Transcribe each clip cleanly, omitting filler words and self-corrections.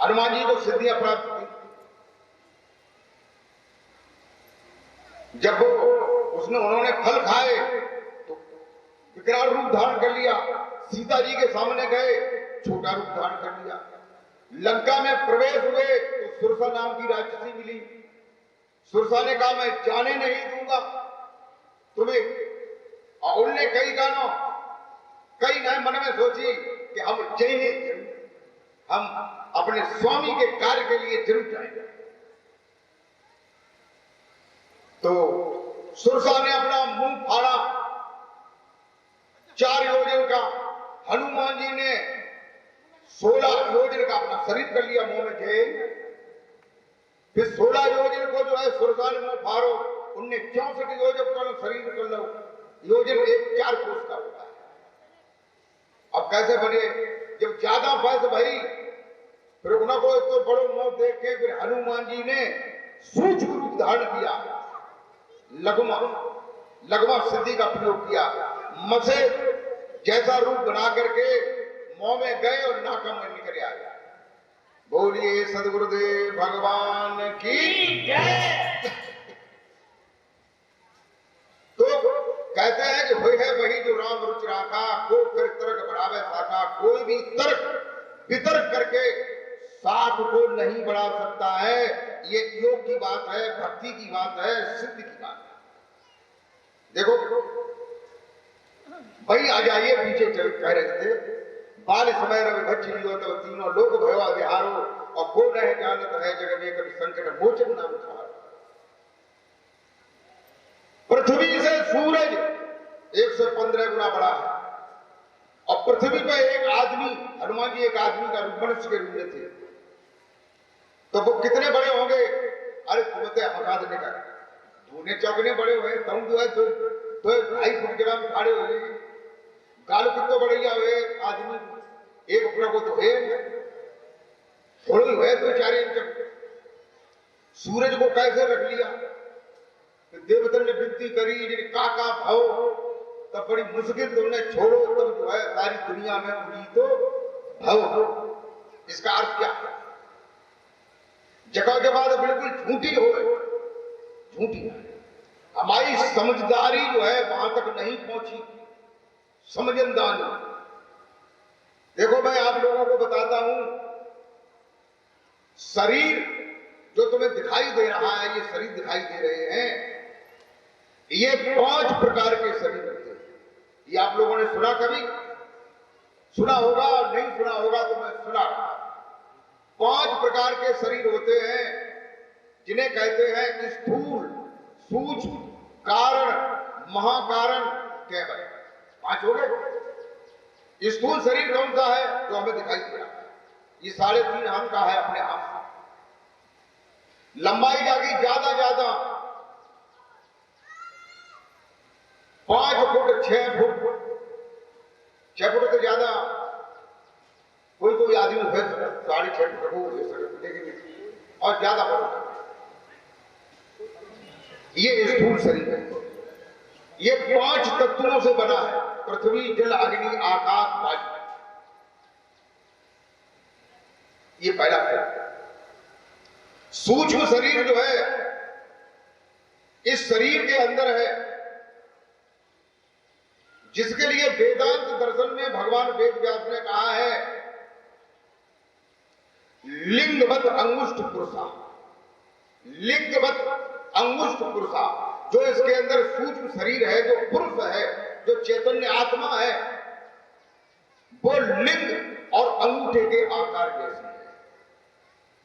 हनुमान जी को सिद्धियां प्राप्त हुई। जब उन्होंने फल खाए तो विकराल रूप धारण कर लिया। सीता जी के सामने गए, छोटा रूप धारण कर लिया। लंका में प्रवेश हुए तो सुरसा नाम की राक्षसी मिली। सुरसा ने कहा मैं जाने नहीं दूंगा तुम्हें। और उनने कई नए मन में सोची कि हम जाएंगे, हम अपने स्वामी के कार्य के लिए जरूर जाएंगे। तो सुरसा ने अपना मुंह फाड़ा 4 योजन का। हनुमान जी ने 16 योजन का अपना शरीर कर लिया मुंह में जेल। फिर 16 योजन को जो है सुरसा ने मुंह फाड़ो, उनने 64 योजन का शरीर कर लो। योजन 4 कोस का होता है। अब कैसे बने? जब ज्यादा बहस भई फिर उनको तो बड़ो मुंह देख के फिर हनुमान जी ने सूक्ष्म रूप धारण किया। लघुमा सिद्धि का प्रयोग किया। मसे जैसा रूप बना करके मुंह में गए और नाका में निकल आए। बोलिए सदगुरुदेव भगवान की जय। तो कहते हैं कि हुई है वही जो राम रुचि राखा, को फिर तर्क बढ़ावे शाखा। कोई भी तर्क वितर्क करके साख को नहीं बढ़ा सकता है। ये योग की बात है, भक्ति की बात है, सिद्ध की बात है। देखो भाई आ जाइए, पीछे चल कह रहे थे बाल समय रवि भक्ष लियो तो तीनों लोग भयवा विहारो। और को रह जानत है जगत में कभी संकट मोचन नाम छाड़ो। पृथ्वी से सूरज 115 गुना बड़ा है। और पृथ्वी पर एक आदमी, हनुमान जी एक आदमी का रूप मनुष्य के रूप में थे, तो वो कितने बड़े होंगे? अरे तुम्हें हका देने का धोने चौकने बड़े हुए तुम जो है तो 2.5 फुट के बाद खड़े हुए। गाल कितने बढ़िया हुए आदमी, एक अपना को तो है थोड़ी हुए 2-4 इंच। सूरज को कैसे रख लिया? तो देवतन ने विनती करी जिन का भाव, तब बड़ी मुश्किल तुमने छोड़ो, तुम जो है सारी दुनिया में उड़ी तो भव। इसका अर्थ क्या है? जगह के बाद बिल्कुल झूठी हो, झूठी। हमारी समझदारी जो है वहां तक नहीं पहुंची। समझदारी देखो, मैं आप लोगों को बताता हूं, शरीर जो तुम्हें दिखाई दे रहा है, ये शरीर दिखाई दे रहे हैं, ये 5 प्रकार के शरीर होते हैं। ये आप लोगों ने सुना? कभी सुना होगा, और नहीं सुना होगा तो मैं सुना। 5 प्रकार के शरीर होते हैं जिन्हें कहते हैं स्थूल, सूक्ष्म, कारण, महाकारण, केवल। 5 हो गए। स्थूल शरीर कौन सा है? जो हमें दिखाई दे रहा है। ये 3.5 हाथ का है अपने आप। लंबाई जाएगी ज्यादा 5 फुट 6 फुट 6 फुट से ज्यादा कोई आदमी है 6.5 फुट हो, लेकिन और ज्यादा बड़ा। ये स्थूल शरीर है। ये 5 तत्वों से बना है, पृथ्वी, जल, अग्नि, आकाश, वायु। ये पहला शरीर। सूक्ष्म शरीर जो है इस शरीर के अंदर है, जिसके लिए वेदांत दर्शन में भगवान वेद व्यास ने कहा है लिंगवत अंगुष्ठ पुरुषा। लिंगवत अंगुष्ठ पुरुषा, जो इसके अंदर सूक्ष्म शरीर है, जो पुरुष है, जो चैतन्य आत्मा है, वो लिंग और अंगूठे के आकार जैसी है।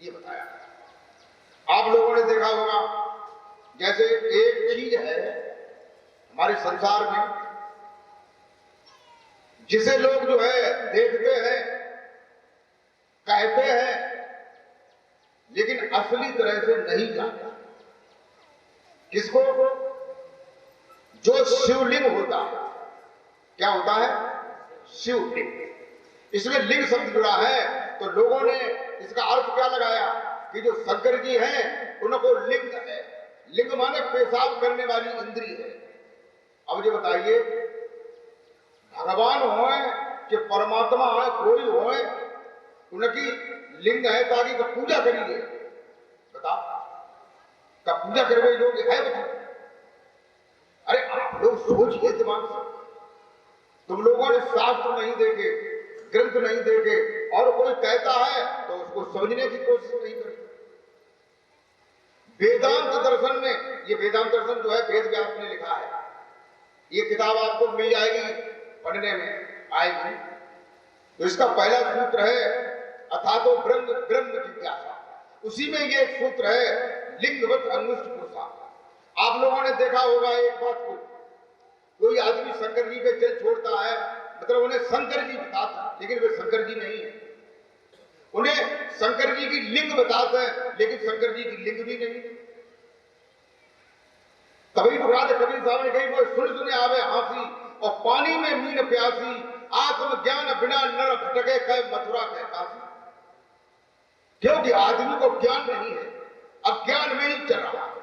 ये बताया। आप लोगों ने देखा होगा, जैसे एक चीज है हमारे संसार में जिसे लोग जो है देखते हैं, कहते हैं, लेकिन असली तरह से नहीं जानते। किसको? जो शिवलिंग होता है। क्या होता है? शिवलिंग। इसमें लिंग शब्द जुड़ा है, तो लोगों ने इसका अर्थ क्या लगाया कि जो शंकर जी हैं उनको लिंग है। लिंग माने पेशाब करने वाली इंद्री है। अब ये बताइए, भगवान होए कि परमात्मा है, कोई होए, उनकी लिंग है ताकि का पूजा करिए, बताओ का पूजा करवे योग्य है बच्चे? अरे आप लोग सोचिए दिमाग से, तुम लोगों ने शास्त्र नहीं देखे, ग्रंथ नहीं देखे, और कोई कहता है तो उसको समझने की कोशिश नहीं करते। वेदांत दर्शन में, ये वेदांत दर्शन जो है वेद व्यास ने लिखा है, ये किताब आपको मिल जाएगी, पढ़ने में आएगी। तो इसका पहला सूत्र है अथा तो ब्रह्म ब्रह्म जिज्ञासा, उसी में ये एक सूत्र है लिंगवत अंगुष्ठ पुरुषा। आप लोगों ने देखा होगा एक बात को, कोई आदमी शंकर जी पे जल छोड़ता है, मतलब उन्हें शंकर जी बताते हैं, लेकिन वे शंकर जी नहीं है। उन्हें शंकर जी की लिंग बताते हैं, लेकिन शंकर जी की लिंग भी नहीं। तभी तो राजा कबीर साहब ने कही, वो सुन सुने आवे हंसी और पानी में मीन प्यासी, आत्मज्ञान बिना नर भटके कह मथुरा कह काशी। क्योंकि आदमी को ज्ञान नहीं है, अज्ञान में ही चल रहा है।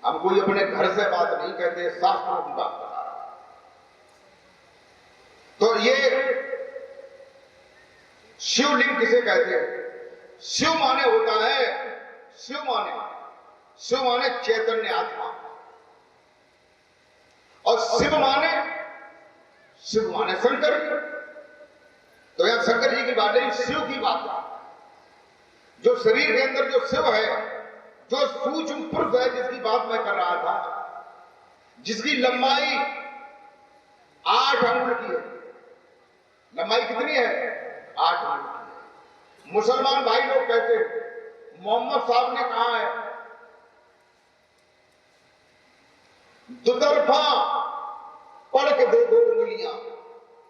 हम कोई अपने घर से बात नहीं कहते, शास्त्रों की बात बता रहा। तो ये शिवलिंग किसे कहते हैं? शिव माने होता है, शिव माने चैतन्य आत्मा, और शिव माने शंकर जी। तो यहां शंकर जी की बात नहीं, शिव की बात है। जो शरीर के अंदर जो शिव है, जो सूक्ष्म पुरुष है, जिसकी बात मैं कर रहा था, जिसकी लंबाई 8 अंगुल की है। लंबाई कितनी है? 8 अंगुल की है। मुसलमान भाई लोग कहते हैं, मोहम्मद साहब ने कहा है दुतरफा पढ़ के दे 2 उंगलियां।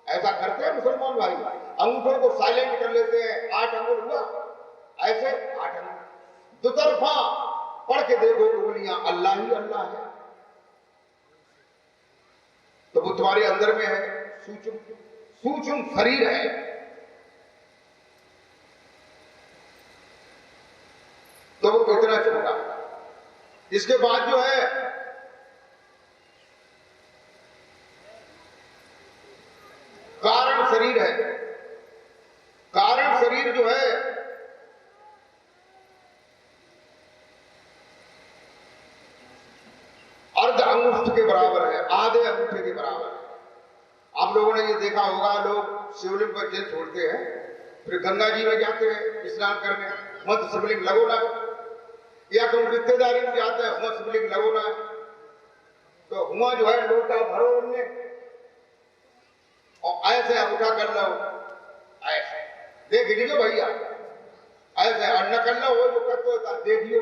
ऐसा करते हैं मुसलमान भाई, अंगूठों को साइलेंट कर लेते हैं, 8 अंगुल हुआ, ऐसे 8 अंगुल। दुतरफा पढ़ के दे 2 उंगलियां, अल्लाह ही अल्लाह है। तो वो तुम्हारे अंदर में है, सूक्ष्म शरीर है। तो वो कितना छोटा। इसके बाद जो है कारण शरीर है। कारण शरीर जो है अर्ध अंगुष्ठ के बराबर है, आधे अंगूठे के बराबर है। आप लोगों ने ये देखा होगा, लोग शिवलिंग पर जल छोड़ते हैं, फिर गंगा जी में जाते हैं स्नान करने, मत शिवलिंग लगो ना, या तुम रिश्तेदारी में जाते हैं, मत शिवलिंग लगो ना। तो हुआ जो है लोटा भरो उनने और ऐसे अंगूठा कर लो, ऐसे देख लीजिए भैया, ऐसे अन्न कर लो, वो जो करते होता देखियो,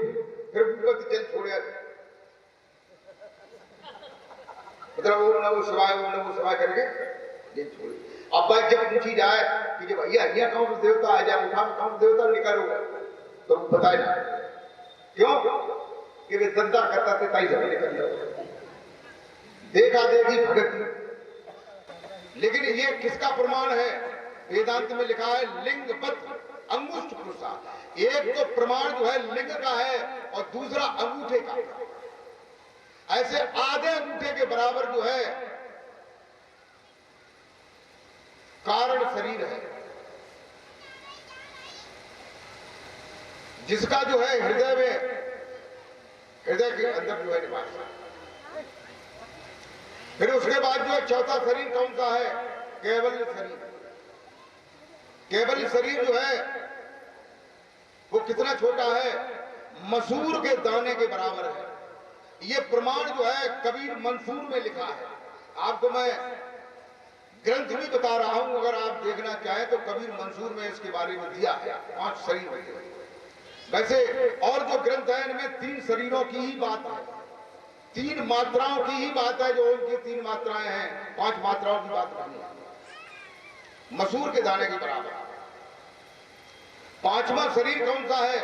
फिर ऊपर जल छोड़े, मतलब वो शिवाय करके जल छोड़े। अब बात जब पूछी जाए कि जब भैया यहाँ कौन सा देवता है, जब उठा कौन सा देवता निकालो, तो बताए ना क्यों कि वे धंधा करता थे, ताई जमीन निकल जाओ, देखा देखी भगत। लेकिन ये किसका प्रमाण है? वेदांत में लिखा है लिंगवत अंगुष्ठ पुरुषा। एक तो प्रमाण जो है लिंग का है और दूसरा अंगूठे का। ऐसे आधे अंगूठे के बराबर जो है कारण शरीर है, जिसका जो है हृदय के अंदर जो है निवास है। फिर उसके बाद जो है चौथा शरीर कौन सा है? केवल शरीर। केवल शरीर जो है वो कितना छोटा है? मसूर के दाने के बराबर है। ये प्रमाण जो है कबीर मंसूर में लिखा है। आपको मैं ग्रंथ भी बता रहा हूं, अगर आप देखना चाहें तो कबीर मंसूर में इसके बारे में दिया है, 5 शरीर होते हैं। वैसे और जो ग्रंथ है इनमें 3 शरीरों की ही बात है, 3 मात्राओं की ही बात है। जो उनकी 3 मात्राएं हैं, 5 मात्राओं की बात नहीं है। मसूर के दाने के बराबर। 5वां शरीर कौन सा है?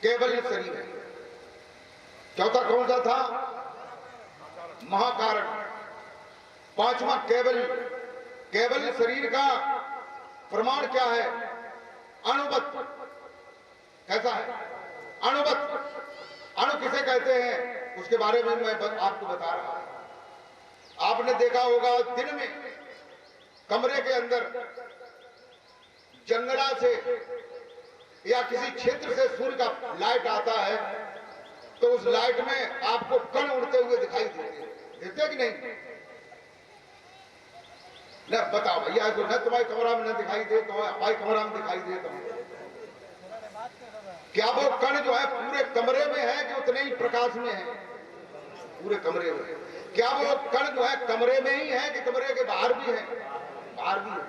केवल शरीर है। चौथा कौन सा था? महाकारण। 5वां केवल शरीर का प्रमाण क्या है? अणुवत। कैसा है? अणुवत। अणु किसे कहते हैं उसके बारे में मैं आपको बता रहा हूं। आपने देखा होगा दिन में कमरे के अंदर जंगला से या किसी क्षेत्र से सूर्य का लाइट आता है तो उस लाइट में आपको कण उड़ते हुए दिखाई देते कि नहीं? न बताओ भैया, तो न तुम्हारे कमरा में न दिखाई दे तो हमारे कमरा में दिखाई दे तो क्या वो कण जो है पूरे कमरे में है कि उतने ही प्रकाश में है? पूरे कमरे में। क्या वो कण जो है कमरे में ही है कि कमरे के बाहर भी है? बाहर भी है।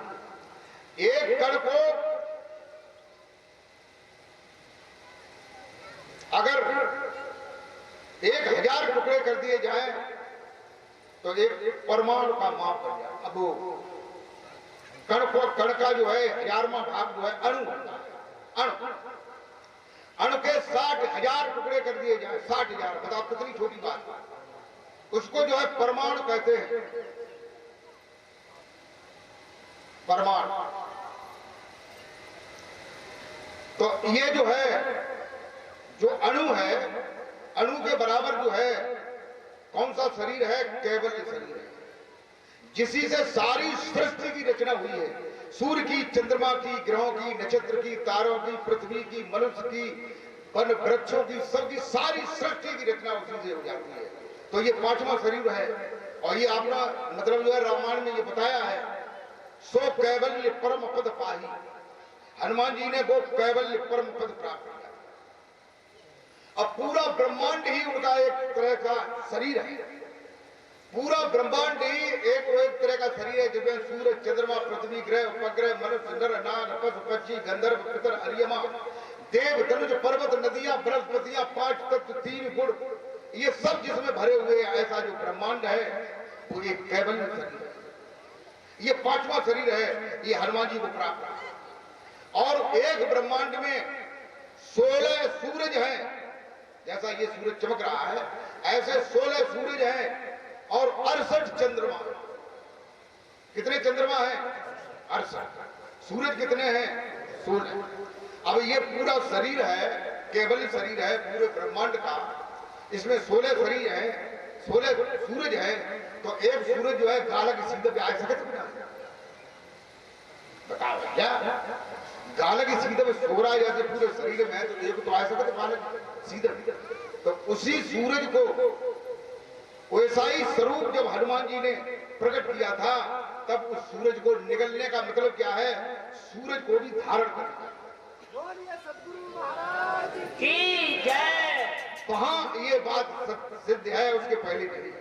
एक कण को अगर 1000 टुकड़े कर दिए जाए तो एक परमाणु का माप बन जाए। अब वो कण का जो है 1000वां भाग जो है अणु होता है। अणु के 60,000 टुकड़े कर दिए जाए, 60,000, बताओ कितनी छोटी बात है। उसको जो है परमाणु कहते हैं। परमाणु। तो ये जो है, जो अणु है, अणु के बराबर जो है कौन सा शरीर है? कैवल्य शरीर है, जिसी से सारी सृष्टि की रचना हुई है। सूर्य की, चंद्रमा की, ग्रहों की, नक्षत्र की, तारों की, पृथ्वी की, मनुष्य की, वन वृक्षों की, सबकी सारी सृष्टि की रचना उसी से हो जाती है। तो ये 5वां शरीर है। और ये आपका मतलब जो है रामायण में ये बताया है, सो कैवल्य परम पद पाही। हनुमान जी ने वो कैवल्य परम पद प्राप्त किया। अब पूरा ब्रह्मांड ही उनका एक तरह का शरीर है। पूरा ब्रह्मांड ही एक तरह का शरीर है, जिसमें सूर्य, चंद्रमा, पृथ्वी, ग्रह, उपग्रह, मनुष्य, नर, नाग, पशु, पक्षी, गंधर्व, पितर, अर्यमा, देव, धनुष, पर्वत, नदियां, वनस्पतियां, 5 तत्व, 3 गुण, ये सब जिसमें भरे हुए ऐसा जो ब्रह्मांड है वो एक कैवल्य शरीर है। ये 5वां शरीर है, ये हनुमान जी को प्राप्त है। और एक ब्रह्मांड में 16 सूरज हैं। जैसा ये सूरज चमक रहा है ऐसे 16 सूरज हैं और 68 चंद्रमा। कितने चंद्रमा हैं? 68। सूरज कितने हैं? 16। अब ये पूरा शरीर है, केवल शरीर है पूरे ब्रह्मांड का। इसमें 16 शरीर हैं, 16 सूरज हैं। तो एक सूरज जो है गाला की सीधे पे आ सकता है? बताओ क्या गाला की सीधे पे सो रहा है जैसे पूरे शरीर में है, तो एक तो आ सकता है गाला सीधे। तो उसी सूरज को वैसा ही स्वरूप जब हनुमान जी ने प्रकट किया था, तब उस सूरज को निगलने का मतलब क्या है? सूरज को भी धारण करना। वहां ये बात सिद्ध है, उसके पहले नहीं।